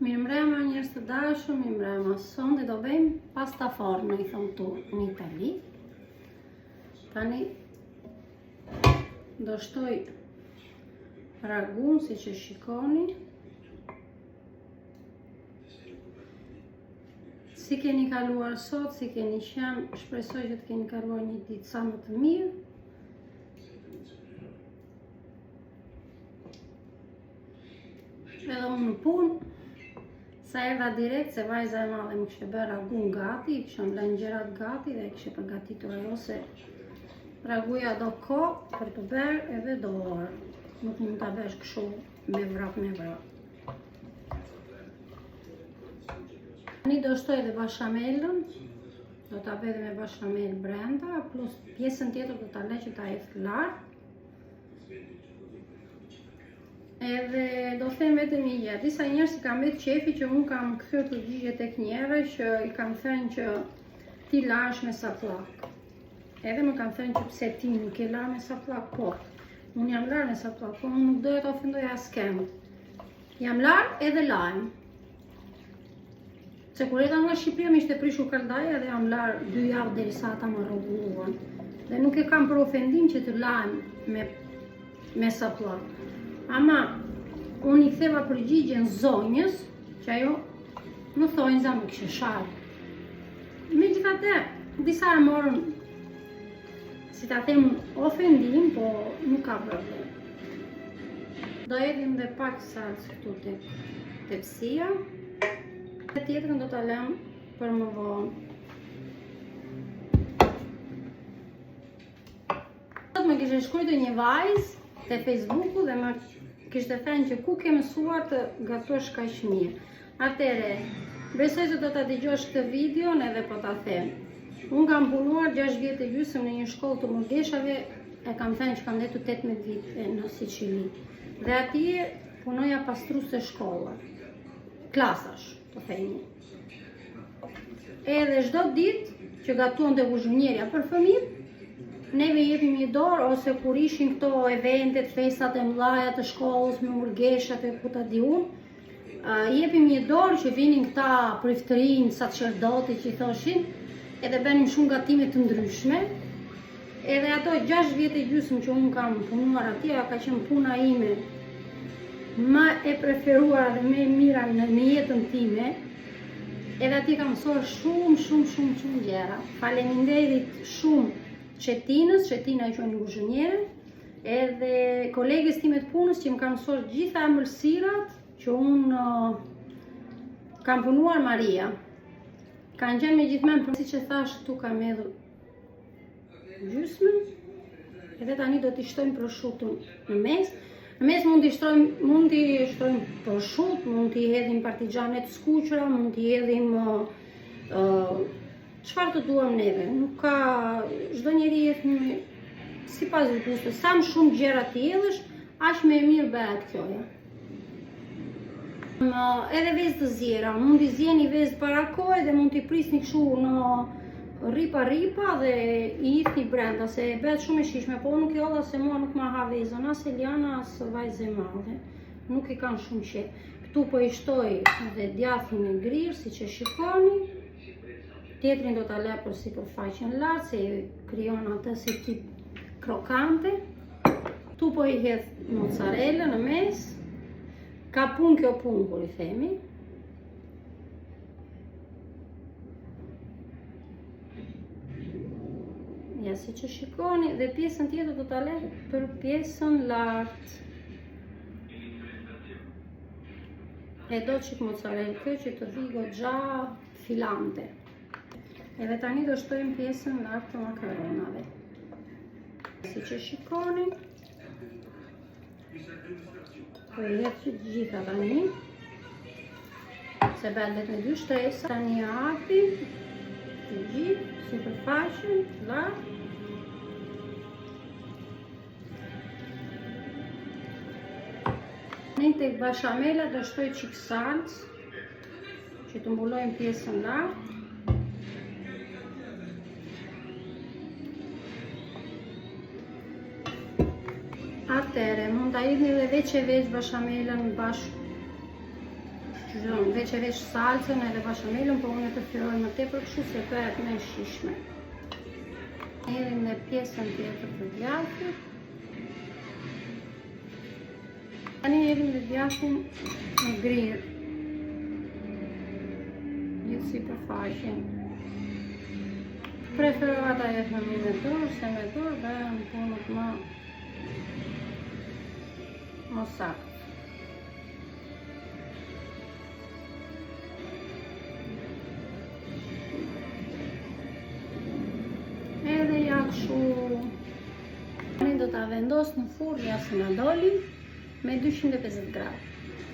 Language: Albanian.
Mirëmbrëma njerëz të dashur, mirëmbrëma. Sonde do bëjmë pasta forno, I thon tu në Itali. Tani do shtoj ragun siç e shikoni. Si keni kaluar sot, si keni qenë, shpresoj që të keni kaluar një ditë sa më të mirë. Edhe unë në punë, sa erdha direkt se vajza e madhe më kishte bërë ragun gati, I kisha lënë gjërat gati dhe kishte përgatitur ajo se raguja do kohë për të bërë edhe do orë. Nuk mund ta vesh kështu me vrap. Tani do shtoj edhe bashamelën, do ta bëj edhe me bashamel brenda, plus pjesën tjetër do ta lë që ta ecë lart. Edhe do them vetëm një gjë, disa njerëz I kanë bërë qefi që unë kam kthyer përgjigje tek njerëve që I kam thënë që ti lash me sapllak. Edhe më kanë thënë që pse ti nuk e la me sapllak, po. Unë jam larë me sapllak, po unë nuk doja të ofendoj askën. Jam larë edhe lajm. Se kur erdha nga Shqipëria më ishte prishur kaldaja dhe jam larë 2 javë derisa ata më rregulluan. Dhe nuk e kam për ofendim që të lajm me sapllak. Ama, unë I ktheva përgjigjen zonjës, që ajo më thonjë za më kishte sharë. Megjithatë, disa e morën, si ta them, ofendim, po nuk ka problem. Do hedhim dhe pak salcë këtu tek tepsia. Dhe tjetrën do ta lëm për më vonë. Sot më kishte shkruar një vajzë te Facebooku dhe më kishte thënë që ku ke mësuar të gatosh kaq mirë. Atëre, besoj se do ta dëgjosh këtë videon edhe po ta them. Unë kam punuar 6 vjet e gjysmë në një shkollë të murgeshave, e kam thënë që kam ndetur 18 vite në Siçili. Dhe atje punoja pastruese shkolle. Klasash, të themi. Edhe çdo ditë që gatuante kuzhinierja për fëmijët, neve jepim një dorë, ose kur ishin këto eventet, festat e mëdha të shkollës me murgeshat e ku ta di unë, jepim një dorë që vinin këta priftërinj, sacerdotit që I thoshin, edhe bënim shumë gatime të ndryshme. Edhe ato 6 vjet e gjysmë që unë kam punuar atje, ka qenë puna ime më e preferuar dhe më e mira në jetën time. Edhe atje kam mësuar shumë gjëra. Faleminderit shumë Çetinës, Çetina I quajnë kuzhiniere, edhe kolegës time të punës që më kanë mësuar gjitha ëmbëlsirat që unë kam punuar Maria. Kanë qenë megjithmonë, siç e thash, tu kam hedhur gjysmën, edhe tani do t'i shtojmë prosciuton në mes. Në mes mund t'i shtojmë prosciut, mund t'i hedhim partigiane të skuqura, mund t'i hedhim çfarë të duam neve. Nuk ka, çdo njeri jep sipas gustit. Sa më shumë gjëra ti hedhësh, aq më e mirë bëhet kjo. Edhe vezë të zjera, mund t'i zjeni vezë para kohë dhe mund t'i prisni kështu në ripa dhe I hidhni brenda, se bëhet shumë e shijshme, po nuk e olla se mua nuk ma ha vezën, as Eliana as vajzë e madhe. Nuk I kanë shumë qejf. Ktu po I shtoj dhe djathin e grirë, siç e shikoni. Tjetrin do ta lë për sipërfaqen lart, se krijon atë si tip krokante. Tu po I hedh mozzarella në mes. Ka punë kjo punë, kur I themi. Ja, siç e shikoni, dhe pjesën tjetër do ta lë për pjesën lart. E do çik mozzarella kjo që të vi goxha filante. Edhe tani do shtojmë pjesën lart të makaronave. Siç e shikoni, po I hedh të gjitha tani, se bëhet me 2 shtresa. Tani hapi të gjithë, sipërfaqen, lart. Tani tek bashamela do shtoj çik salcë, që të mbulojmë pjesën lart. Atëre, mund ta hidhni dhe veç e veç bashamelën bashkë veç e veç salcën edhe bashamelën, po unë e preferoj më tepër kështu se bëhet më e shishme. Hedhim dhe pjesën tjetër të djathit. Tani hedhim dhe djathin në grirë, gjithë sipërfaqen. Preferoj ta jem me dorë, se me dorë bëhen punët më saktë. Edhe ja kështu. Tani do ta vendos në furrë jashtë nga doli me 250 gradë.